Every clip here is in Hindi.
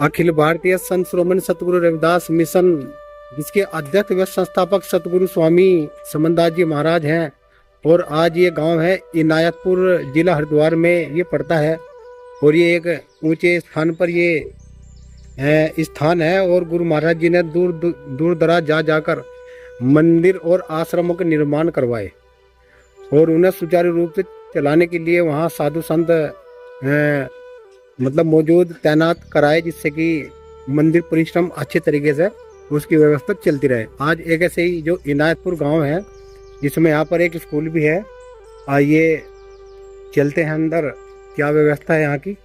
अखिल भारतीय संत श्रोमणी सतगुरु रविदास मिशन, जिसके अध्यक्ष व संस्थापक सतगुरु स्वामी समनदास जी महाराज हैं। और आज ये गांव है इनायतपुर, जिला हरिद्वार में ये पड़ता है। और ये एक ऊंचे स्थान पर ये स्थान है। और गुरु महाराज जी ने दूर दराज जा जाकर मंदिर और आश्रमों के निर्माण करवाए और उन्हें सुचारू रूप से चलाने के लिए वहाँ साधु संत मतलब मौजूद तैनात कराए, जिससे कि मंदिर परिश्रम अच्छे तरीके से उसकी व्यवस्था चलती रहे। आज एक ऐसे ही जो इनायतपुर गांव है, जिसमें यहाँ पर एक स्कूल भी है। आइए चलते हैं अंदर, क्या व्यवस्था है यहाँ की।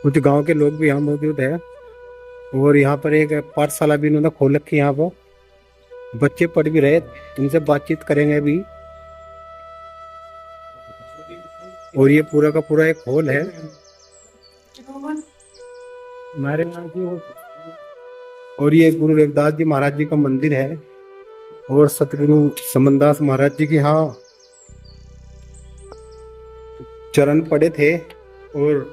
कुछ गांव के लोग भी यहाँ मौजूद है। और यहाँ पर एक पाठशाला भी इन्होंने खोल रखी है। यहाँ पर बच्चे पढ़ भी रहे, इनसे बातचीत करेंगे अभी। और ये पूरा का पूरा एक हॉल है हमारे यहाँ की। और ये गुरु रविदास जी महाराज जी का मंदिर है। और सतगुरु समनदास महाराज जी के यहाँ चरण पड़े थे और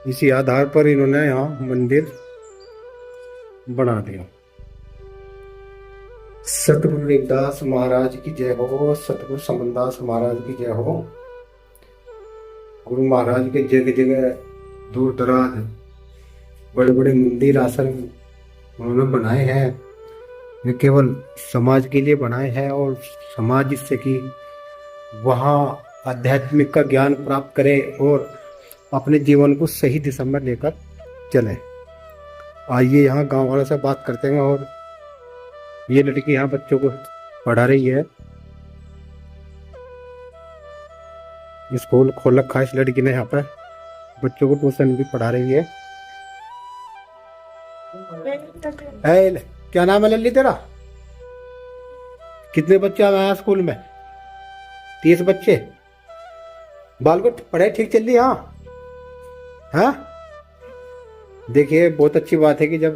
इसी आधार पर इन्होंने यहाँ मंदिर बना दिया। सतगुरु रविदास महाराज की जय हो, सतगुरु समनदास महाराज की जय हो। गुरु महाराज के जगह जगह दूर दराज बड़े बड़े मंदिर आश्रम उन्होंने बनाए हैं। ये केवल समाज के लिए बनाए हैं और समाज जिससे कि वहाँ आध्यात्मिक का ज्ञान प्राप्त करे और अपने जीवन को सही दिशा में लेकर चले। आइए यहाँ गांव वालों से बात करते हैं। और ये लड़की यहाँ बच्चों को पढ़ा रही है। स्कूल खोल रखा है इस लड़की ने, यहाँ पर बच्चों को ट्यूशन भी पढ़ा रही है। क्या नाम है लल्ली तेरा? कितने बच्चे आए स्कूल में? 30 बच्चे। बालकोट पढ़ाई ठीक चल रही? हाँ। देखिए बहुत अच्छी बात है कि जब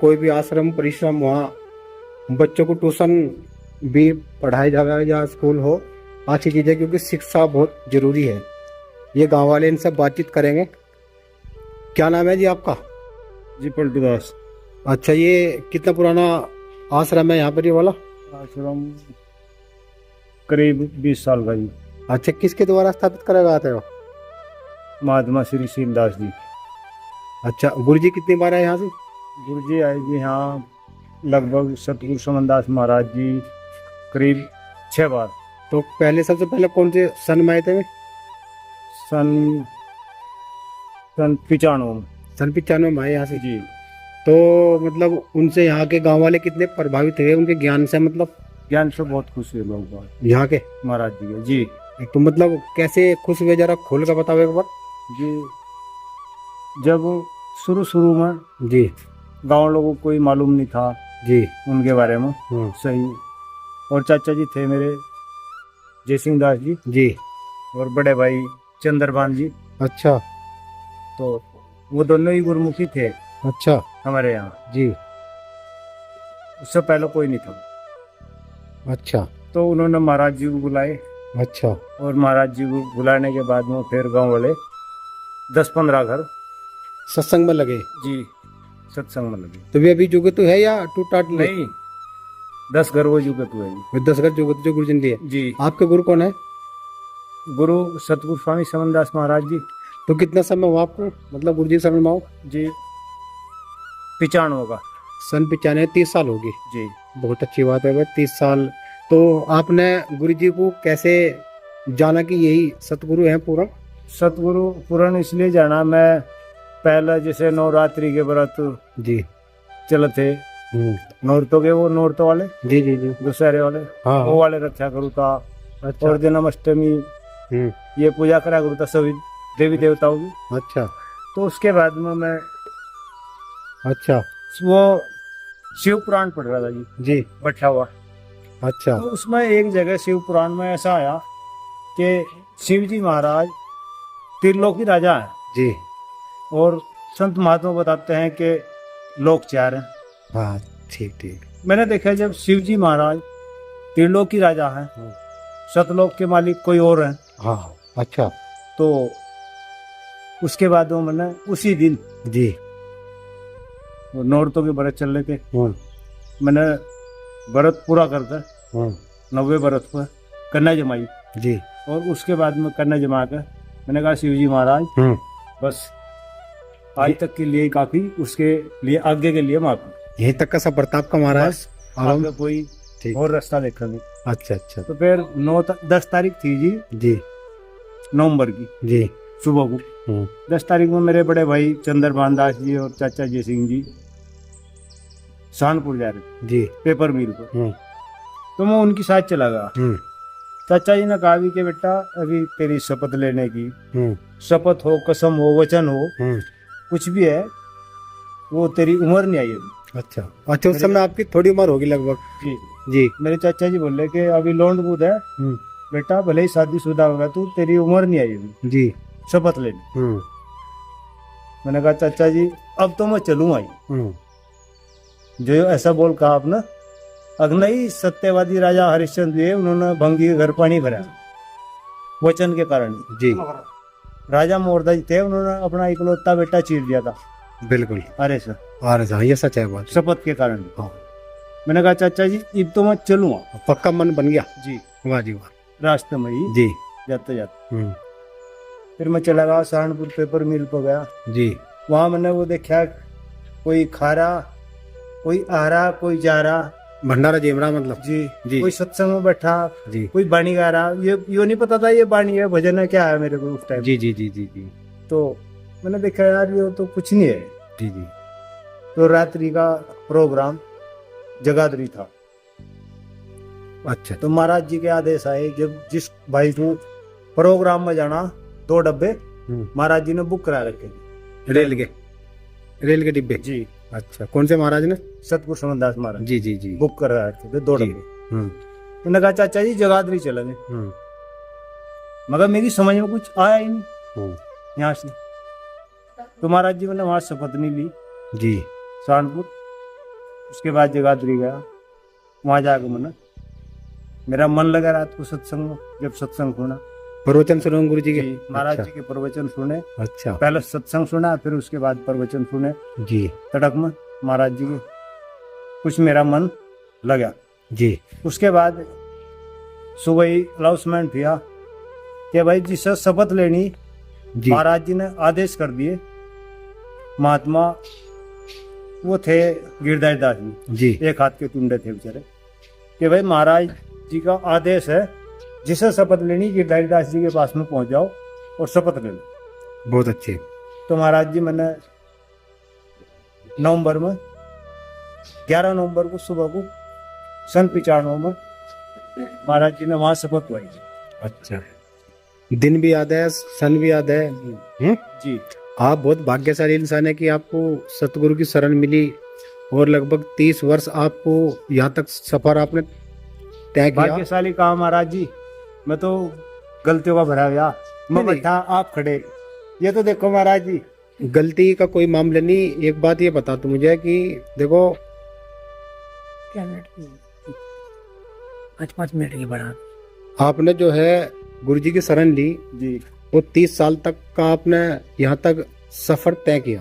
कोई भी आश्रम परिश्रम वहाँ बच्चों को ट्यूशन भी पढ़ाया जाए या स्कूल हो, अच्छी चीज़ है, क्योंकि शिक्षा बहुत जरूरी है। ये गांव वाले इनसे बातचीत करेंगे। क्या नाम है जी आपका? जी पलटू दास। अच्छा, ये कितना पुराना आश्रम है यहाँ पर ये वाला? आश्रम करीब 20 साल का जी। अच्छा, किसके द्वारा स्थापित करा गया था? महात्मा श्री सीलदास जी। अच्छा, गुरु जी कितनी बार आए यहाँ से? गुरु जी आए जी यहाँ लगभग सतगुरु समनदास महाराज जी करीब 6 बार। तो पहले सबसे पहले कौन से सन में आए थे? सन 95 में। सन 95 में आए यहाँ से जी। तो मतलब उनसे यहाँ के गांव वाले कितने प्रभावित हुए उनके ज्ञान से? मतलब ज्ञान से बहुत खुश हुए लोग यहाँ के महाराज जी के। जी। तो मतलब कैसे खुश हुए, जरा खोल कर बताओ एक बार। जी, जब शुरू में जी गांव लोगों को कोई मालूम नहीं था जी उनके बारे में सही। और चाचा जी थे मेरे जय सिंह दास जी जी, और बड़े भाई चंद्रभान जी। अच्छा, तो वो दोनों ही गुरुमुखी थे। अच्छा हमारे यहाँ जी। उससे पहले कोई नहीं था। अच्छा, तो उन्होंने महाराज जी को बुलाए। अच्छा। और महाराज जी को बुलाने के बाद में फिर गांव वाले 10-15 घर सत्संग में लगे। जी, सत्संग में लगे। तो वे अभी जुगत है या टूटाट? नहीं, 10 घर वो जुगत हुए जी। 10 घर जुगत जो गुरुजन लिए। जी। आपके गुरु कौन है? गुरु सतगुरु स्वामी समनदास महाराज जी। तो कितना समय हुआ आपको, मतलब गुरु जी शरण में आओ? जी 95 का। सन 95, 30 साल होगी जी। बहुत अच्छी बात है भाई, 30 साल। तो आपने गुरु जी को कैसे जाना कि यही सतगुरु हैं पूरा? सतगुरु पूरण इसलिए जाना, मैं पहले जैसे नवरात्रि के व्रत जी चले थे, नौरतों के, वो नौरतों वाले जी जी जी, दशहरे वाले, हाँ वो वाले रक्षा करूँ था। अच्छा। और जन्माष्टमी ये पूजा करा करूँ था सभी देवी देवताओं की। अच्छा। तो उसके बाद में मैं अच्छा, वो शिव पुराण पढ़ रहा था जी। जी, बैठा हुआ। अच्छा। तो उसमें एक जगह शिव पुराण में ऐसा आया कि शिव जी महाराज त्रिलोकी राजा है जी। और संत महात्मा बताते हैं कि लोक 4 हैं। हाँ, ठीक ठीक। मैंने देखा जब शिव जी महाराज त्रिलोकी राजा हैं, सतलोक के मालिक कोई और हैं, हाँ अच्छा तो उसके बाद वो मैंने उसी दिन जी। वो नौरतों के व्रत चल रहे थे, हम्म मैंने व्रत पूरा करता हम्म 90 व्रत पर कन्या जमाई, जी। और उसके बाद में कन्या जमा कर मैंने कहा शिव जी महाराज बस आज तक के लिए काफी, उसके लिए आगे के लिए माफी, यहीं तक का सब प्रताप का मारा है। बस अब हम आगे कोई ठीक। और रास्ता देखेंगे। अच्छा अच्छा तो फिर 10 तारीख थी जी जी नवंबर की जी। सुबह को। 10 तारीख में मेरे बड़े भाई चंद्रभान दास जी और चाचा जय सिंह जी सहारनपुर जा रहे थे जी। पेपर मिल पर, तो मैं उनके साथ चला गया। चाचा जी ने कहा भी कि बेटा अभी तेरी शपथ लेने की, शपथ हो, कसम हो, वचन हो, कुछ भी है, वो तेरी उम्र नहीं आई अभी। अच्छा अच्छा, उस समय आपकी थोड़ी उम्र होगी लगभग। जी जी। मेरे चाचा जी बोले कि अभी लौंड बूद है बेटा, भले ही शादीशुदा होगा तू, तेरी उम्र नहीं आई अभी जी। शपथ लेनी। मैंने कहा चाचा जी अब तो मैं चलूँ आई, जो ऐसा बोल कहा आपने। अग्नि सत्यवादी राजा हरिश्चंद्र जी उन्होंने भंगी घर पानी भरा वचन के कारण जी। राजा मोरदा जी थे, उन्होंने अपना इकलौता बेटा चीर दिया था। बिल्कुल। अरे सर अरे हाँ, ये सच है बात। शपथ के कारण। हाँ। मैंने कहा चाचा जी अब तो मैं चलूँगा। पक्का मन बन गया जी। वाह जी वाह। रास्ते में ही जी। जाते जाते फिर मैं चला गया सहारनपुर पेपर मिल पर गया जी। वहां मैंने वो देखा कोई खा रहा, कोई आ रहा, कोई जा रहा, भंडारा जेमरा मतलब। जी जी। कोई सत्संग में बैठा, जी कोई बाणी गा रहा। ये नहीं पता था ये बाणी है भजन है क्या है मेरे को उस टाइम। जी जी जी जी जी तो मैंने देखा यार ये तो कुछ नहीं है। जी जी। तो रात्रि का प्रोग्राम जगाधरी था। अच्छा। तो महाराज जी के आदेश आए, जब जिस भाई को प्रोग्राम में जाना 2 डब्बे महाराज जी ने बुक करा रखे थे। रेल के डिब्बे। जी। अच्छा, कौन से महाराज ने? सतगुरु समनदास महाराज जी जी जी। बुक कर रखे थे 2 जी। डब्बे। मैंने कहा चाचा जी जगाधरी चलेंगे, मगर मेरी समझ में कुछ आया ही नहीं यहाँ से। तो महाराज जी मैंने वहां शपथ नहीं ली जी सहारनपुर। उसके बाद जगाधरी गया, वहां जाकर मैंने मेरा मन लगा रात को सत्संग में। जब सत्संग सुना, प्रवचन सुनो गुरु जी के। महाराज जी के प्रवचन सुने। अच्छा। पहले सत्संग सुना, फिर उसके बाद प्रवचन सुने जी। तड़क में महाराज जी के। कुछ मेरा मन लगा जी। उसके बाद सुबह ही अनाउंसमेंट किया कि भाई जिससे शपथ लेनी जी। महाराज जी ने आदेश कर दिए। महात्मा वो थे गिरधारी दास जी, एक हाथ के टुंडे थे बेचारे, कि भाई महाराज जी का आदेश है जिसे शपथ लेनी गिरधारी दास जी के पास में पहुंच जाओ और शपथ ले लो। बहुत अच्छे। तो महाराज जी मैंने नवंबर में 11 नवंबर को सुबह को सन 95 में महाराज जी ने वहां शपथ ली। अच्छा, दिन भी याद है, सन भी याद है। जी। आप बहुत भाग्यशाली इंसान है कि आपको सतगुरु की शरण मिली और लगभग 30 वर्ष आपको यहाँ तक सफर आपने तय किया। भाग्यशाली कहा महाराज जी, मैं तो गलतियों का भरा गया। मैं बैठा, आप खड़े, ये तो देखो महाराज जी। गलती का कोई मामला नहीं। एक बात ये बता तू मुझे कि देखो 5 मिनट की बढ़ा। आपने जो है गुरु जी की शरण ली जी। वो 30 साल तक का आपने यहाँ तक सफर तय किया।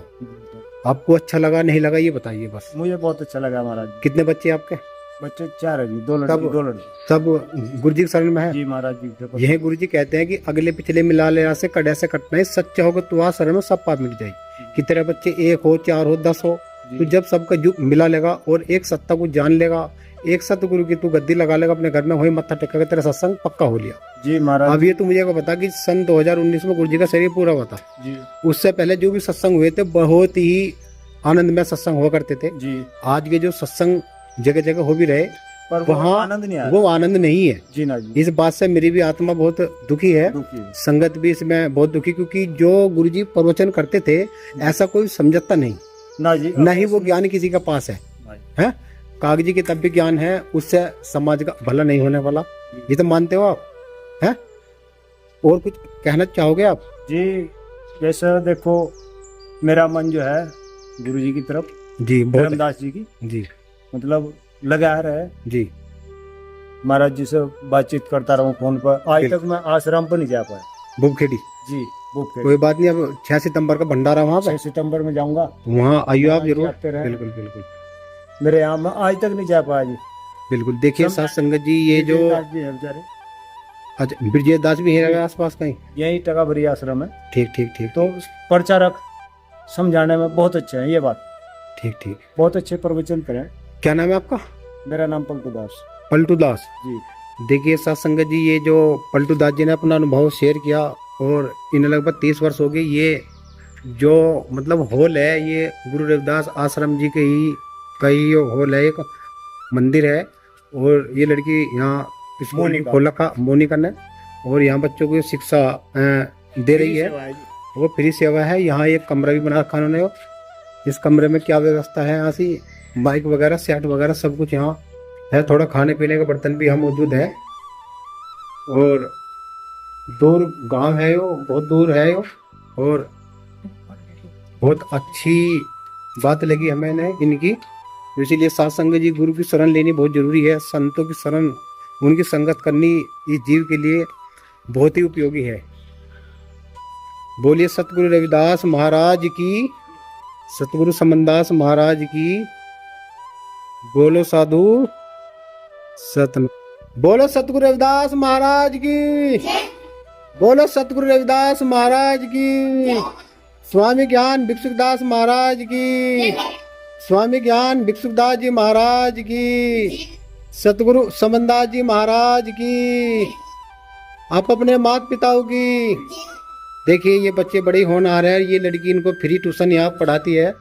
आपको अच्छा लगा नहीं लगा ये बताइए बस। मुझे बहुत अच्छा लगा महाराज जी। कितने बच्चे आपके? बच्चे 4 है जी, 2 लड़की 2 लड़के। सब गुरु जी की शरण में है? जी महाराज जी। यही गुरु जी कहते हैं कि अगले पिछले मिला लेना से कड़े से कटना है, सच्चा होगा तो वहाँ शरण में सब पाप मिट जाएगी। कि तेरे बच्चे 1 हो, 4 हो, 10 हो, तो जब सबका मिला लेगा और एक सत्ता को जान लेगा, एक सतगुरु की तू गद्दी लगा लेगा अपने घर में, वही मत्था टेका तेरा सत्संग पक्का हो लिया। जी महाराज। अब ये तो मुझे बता कि सन 2019 में गुरु जी का शरीर पूरा हुआ था जी। उससे पहले जो भी सत्संग हुए थे बहुत ही आनंदमय सत्संग हुआ करते थे जी। आज के जो सत्संग जगह जगह हो भी रहे पर वहाँ आनंद नहीं आया। वो आनंद नहीं है जी ना जी। इस बात से मेरी भी आत्मा बहुत दुखी है, संगत भी इसमें बहुत दुखी, क्योंकि जो गुरु जी प्रवचन करते थे ऐसा कोई समझता नहीं ना जी। न ही वो ज्ञान किसी के पास है? कागजी किताब भी ज्ञान है, उससे समाज का भला नहीं होने वाला। ये तो मानते हो आप? हैं? और कुछ कहना चाहोगे आप? जी जैसा देखो मेरा मन जो है गुरु जी की तरफ, जी धर्मदास जी की, जी मतलब लगा रहे जी। महाराज जी से बातचीत करता रहूं फोन पर। आज तक मैं आश्रम पर नहीं जा पाया। बुबखेड़ी। जी बुबखेड़ी। कोई बात नहीं, अब 6 सितंबर का भंडारा वहाँ पे, 6 सितंबर में जाऊंगा, वहाँ आइयो आप जरूर। आते रहे। बिल्कुल बिल्कुल मेरे यहाँ मैं आज तक नहीं जा पाया जी। बिल्कुल। देखिए साथ संगत जी, ये जो जी है बेचारे, अच्छा ब्रजेश दास भी है आसपास कहीं। यही टकाभरी आश्रम है। ठीक ठीक ठीक। तो प्रचारक समझाने में बहुत अच्छे हैं, ये बात ठीक ठीक। बहुत अच्छे प्रवचन करें। क्या नाम है आपका? मेरा नाम पलटू दास। पलटू दास जी। देखिए साथ संगत जी, ये जो पलटू दास जी ने अपना अनुभव शेयर किया, और इन्हें लगभग 30 वर्ष हो गए। ये जो मतलब हॉल है, ये गुरु रविदास आश्रम जी के ही कई हॉल है, एक मंदिर है, और ये लड़की यहाँ स्कूल खोल रखा मोनिका ने, और यहाँ बच्चों को शिक्षा दे रही है, वो फ्री सेवा है। यहाँ एक कमरा भी बना रखा उन्होंने। इस कमरे में क्या व्यवस्था है, यहाँ से माइक वगैरह, सेट वगैरह सब कुछ यहाँ है। थोड़ा खाने पीने का बर्तन भी यहाँ मौजूद है, और दूर गांव है, वो बहुत दूर है वो, और बहुत अच्छी बात लगी हमें इनकी। इसीलिए साथ संगत जी, गुरु की शरण लेनी बहुत जरूरी है। संतों की शरण, उनकी संगत करनी इस जीव के लिए बहुत ही उपयोगी है। बोलिए सतगुरु रविदास महाराज की, सतगुरु समनदास महाराज की। बोलो साधु सतन, बोलो सतगुरु रविदास महाराज की, बोलो सतगुरु रविदास महाराज की। स्वामी ज्ञान भिक्षुकदास महाराज की, स्वामी ज्ञान भिक्षुकदास जी महाराज की, सतगुरु समनदास जी महाराज की। आप अपने माता पिताओं की। देखिए ये बच्चे बड़े होनहार है। ये लड़की इनको फ्री ट्यूशन यहाँ पढ़ाती है।